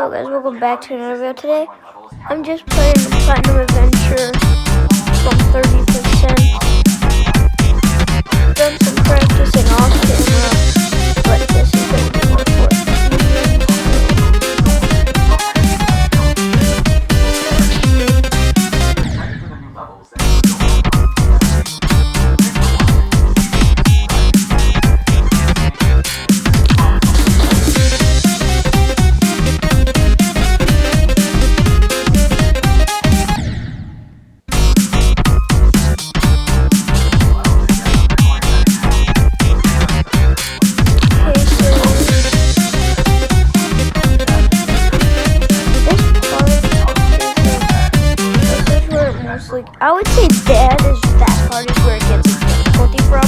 Hello guys, welcome back to another video. Today, I'm just playing the Platinum Adventure from 30%. Done some practicing off camera, but this is going to be more important. I would say that part is where it gets its difficulty from.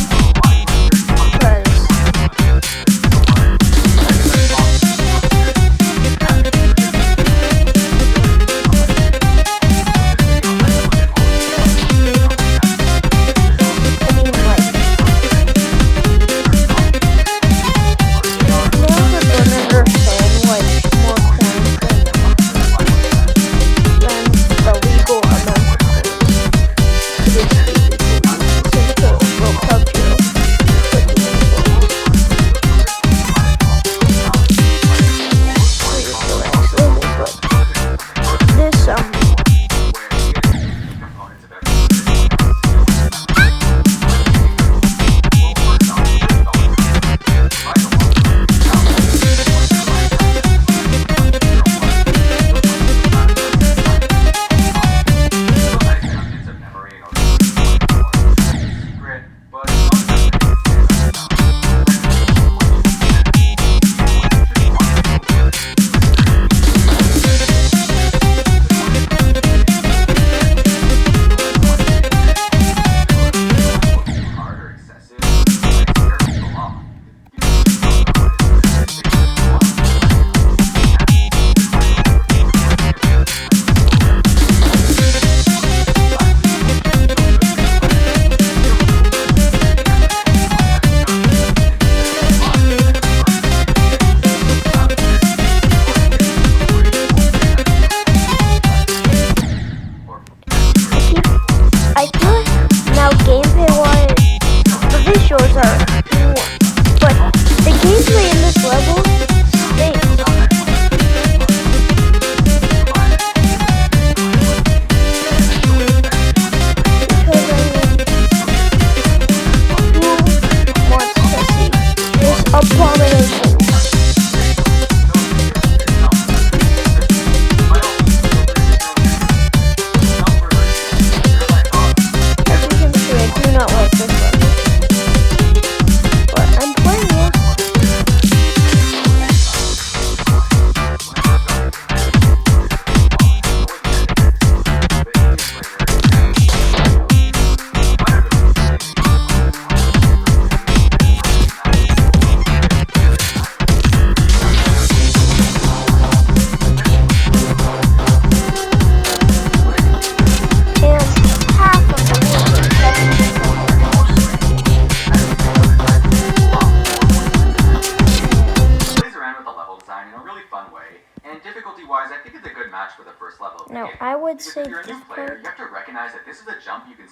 Now, I would say this part,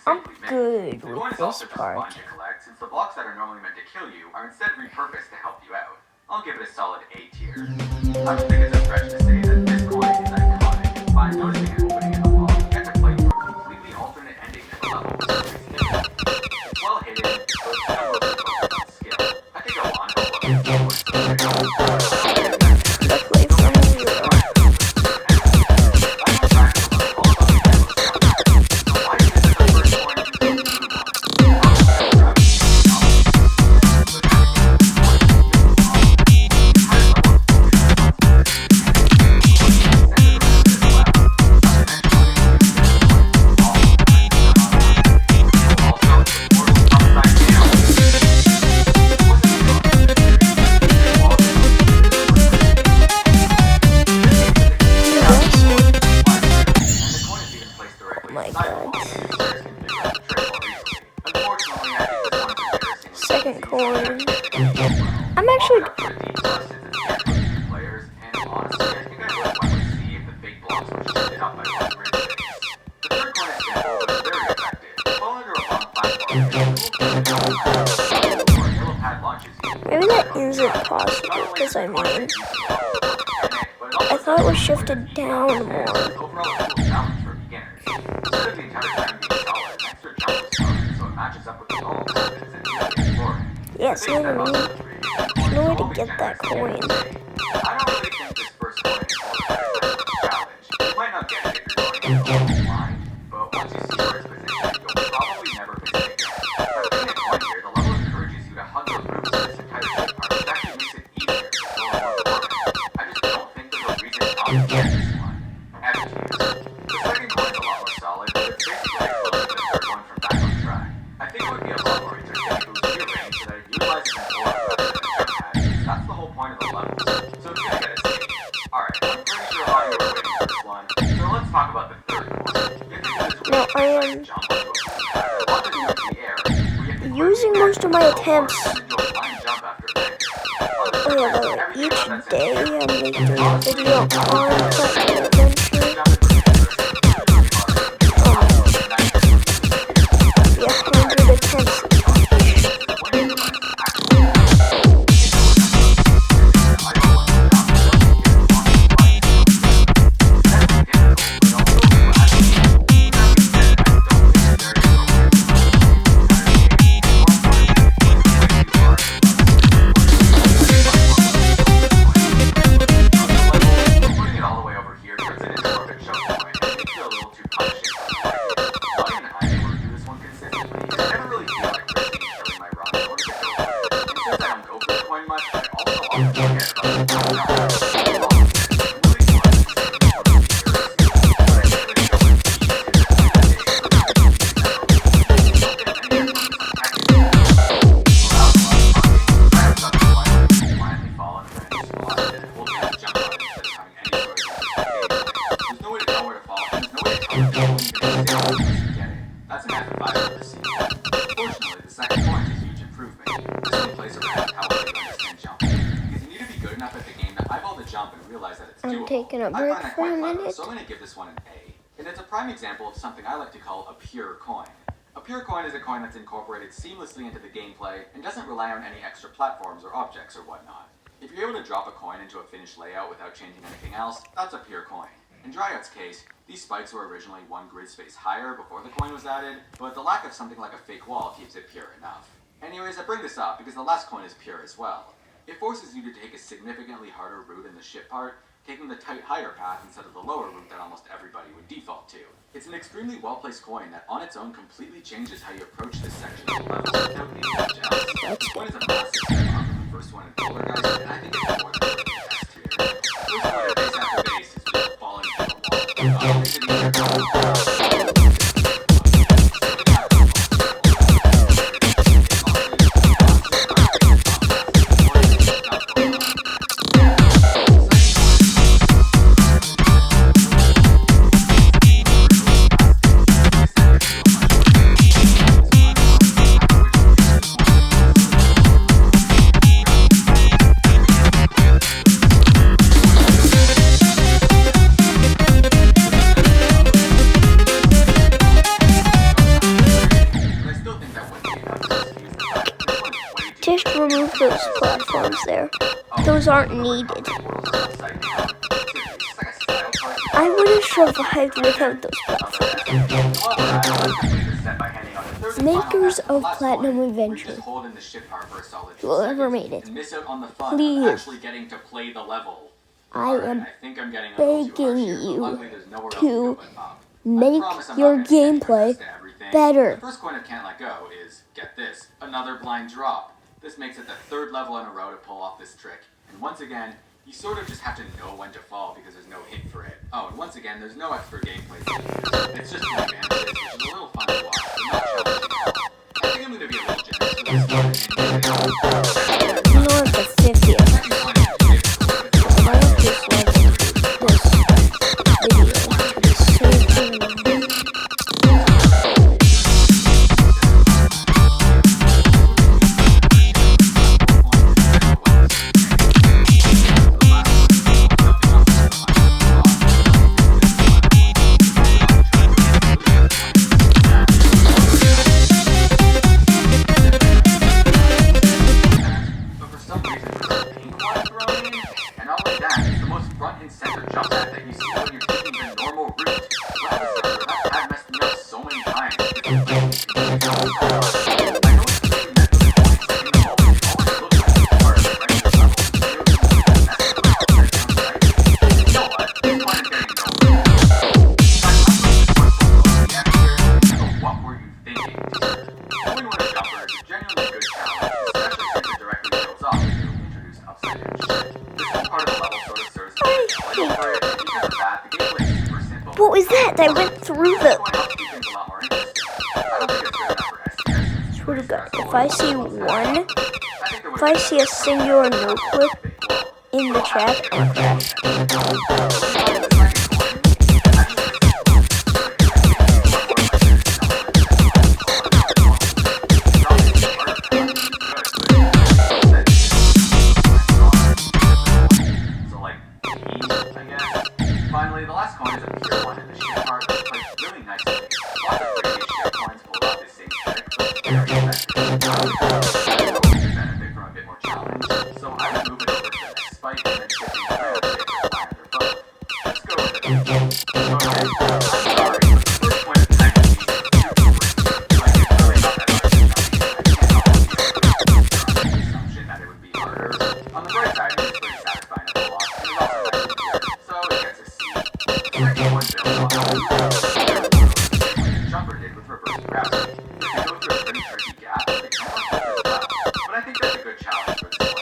I'm good with this part. Since the blocks that are normally meant to kill you are instead repurposed to help you out. I'll give it a solid A tier. I don't think it's a stretch to say that this coin is iconic. By noticing it opening in the wall, you get to play through a completely alternate ending to the level. It's well hidden, so it's kind of a skill. I could go on, positive, because I mean, I thought it was shifted down more. Overall, a cool challenge for beginners. Instead of the entire time being solid, an extra jump was thrown, so it matches up with the normal methods and easily exploring. Yeah, see what I mean? There's no way to get that coin. I don't really think this first coin is all that challenge. You might not get it if you're going into the blind, but once you see where it's positioned, you'll probably never miss it again. By putting a coin here, the level encourages you to hug the roots of this entire ship part, which actually makes it easier to go more forward. I just don't think there's a reason not to get this one. Attitude. The second coin is a lot more solid, but it's basically a close to the third one from back on track. I think it would be a lot more interesting if it was rearranged so that it utilizes an aura rather than a jump pad. That's the whole point of the level. So it's gonna get a C. Alright, I'm pretty sure a lot of you were waiting for this one. So let's talk about the third coin. You have to do this Now, I am jump onto a pad. Launch it into the air, where you have to using most of my attempts. and then do a blind jump after landing. On the Oh yeah, by the way, everything each that's in day here, I'm making a video on Platinum Adventure. Yeah, 100 attempts. Putting it all the way over here turns it into more of a choke point and makes it a little too punishing. Logging and I'm able to do this one consistently, and I never really feel like risking killing my run in order to go for it. And since I don't go for the coin much, I also often forget about the That's an F5 for the C. Fortunately, the second point is a huge improvement. This one plays around how well you understand jumping. Because you need to be good enough at the game to eyeball the jump and realize that it's doable. I'm taking a I break find that for a quite clever, minute. so I'm going to give this one an A. And it's a prime example of something I like to call a pure coin. A pure coin is a coin that's incorporated seamlessly into the gameplay and doesn't rely on any extra platforms or objects or whatnot. If you're able to drop a coin into a finished layout without changing anything else, that's a pure coin. In Dryout's case, these spikes were originally one grid space higher before the coin was added, but the lack of something like a fake wall keeps it pure enough. Anyways, I bring this up because the last coin is pure as well. It forces you to take a significantly harder route in the ship part, taking the tight higher path instead of the lower route that almost everybody would default to. It's an extremely well-placed coin that on its own completely changes how you approach this section of the level without needing much else. This coin is a massive step up from the first one in Poltergeist, and I think it's more than worth the S tier. First one at base after base is just falling through the wall. Makes it easier to Just remove those platforms there. Those aren't needed. I would have survived without those platforms. Makers of Platinum Adventure, whoever made it, please, I am begging you to make your gameplay better. The first coin of Can't Let Go is, get this, another blind drop. This makes it the third level in a row to pull off this trick. And once again, you sort of just have to know when to fall because there's no hint for it. Oh, and once again, there's no extra gameplay. It's just an advantage, which is a little fun to watch, but not challenging at all. I think I'm going to be a little generous with this one and You know, it's the 50th. I just love this video. It's so cool. can center jump pad that you see when you're taking the normal route. When I was younger, that pad messed me up so many times because I know it's thinking that the points in the moment always look like it's part of the regular level. They would just mess it up upside down, right? You know what? This one is getting nowhere. What were you thinking? Going with a jumper is a genuinely good challenge, especially since it directly builds off the new introduced upside down jump. This whole part of the level sort of serves as a challenge for it, and because of that, the gameplay is super simple. What was that? I went through them. This one helps keep things a lot more interesting. I don't think it's good enough for STS. Swear to God, if I see one, I think there if would I be see a singular no clip in the chat, I'll crash. Finally, the last coin is a pure one in the ship part that plays really nicely. Lots of previous ship coins pulled off this same trick, but very effective. I would benefit from a bit more challenge, so I would move it over to the next spike and then shift things around to get the fly under both. Let's go with it. Okay, I'm sorry, but the first point of time is super quick. Like, it's really not that hard to jump. I can't help but feel the assumption that it would be harder. On the bright side, it's pretty satisfying to pull off, and it's also nice to hear, so it gets a C. The second one builds on the jumper did with reverse gravity. If you go through a pretty tricky gap, it can work as well. But I think that's a good challenge for this one.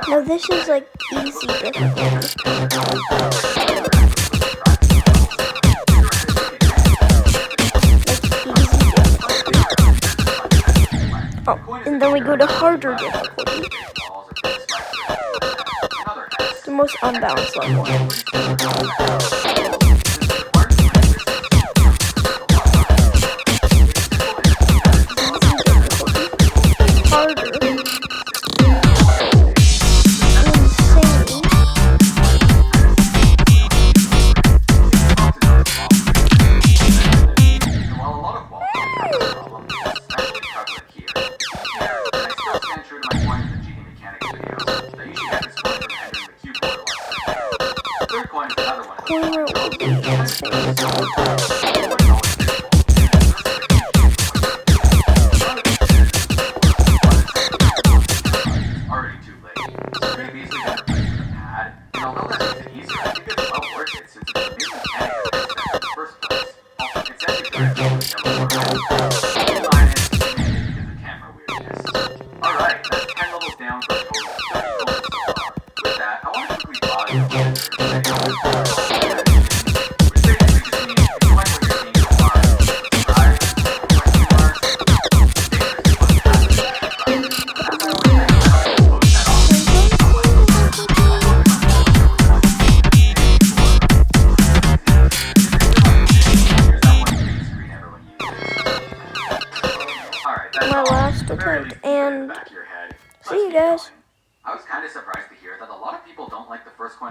No, this is like easy difficulty. Oh, and then we go to harder difficulty. The most unbalanced level. Harder. Corner will be insane. Already too late. Could have easily been replaced with a pad, and although that makes it easier, I think it's well worth it since it's the main mechanic of this in the first place. Also, it's actually directly on the yellow border. Minus, mainly because of camera weirdness. Alright, that's 10 levels down for a total of 30 points so far. With that, I want to quickly pause and my last attempt, and see you guys. I was kind of surprised to hear that a lot of people don't like the first coin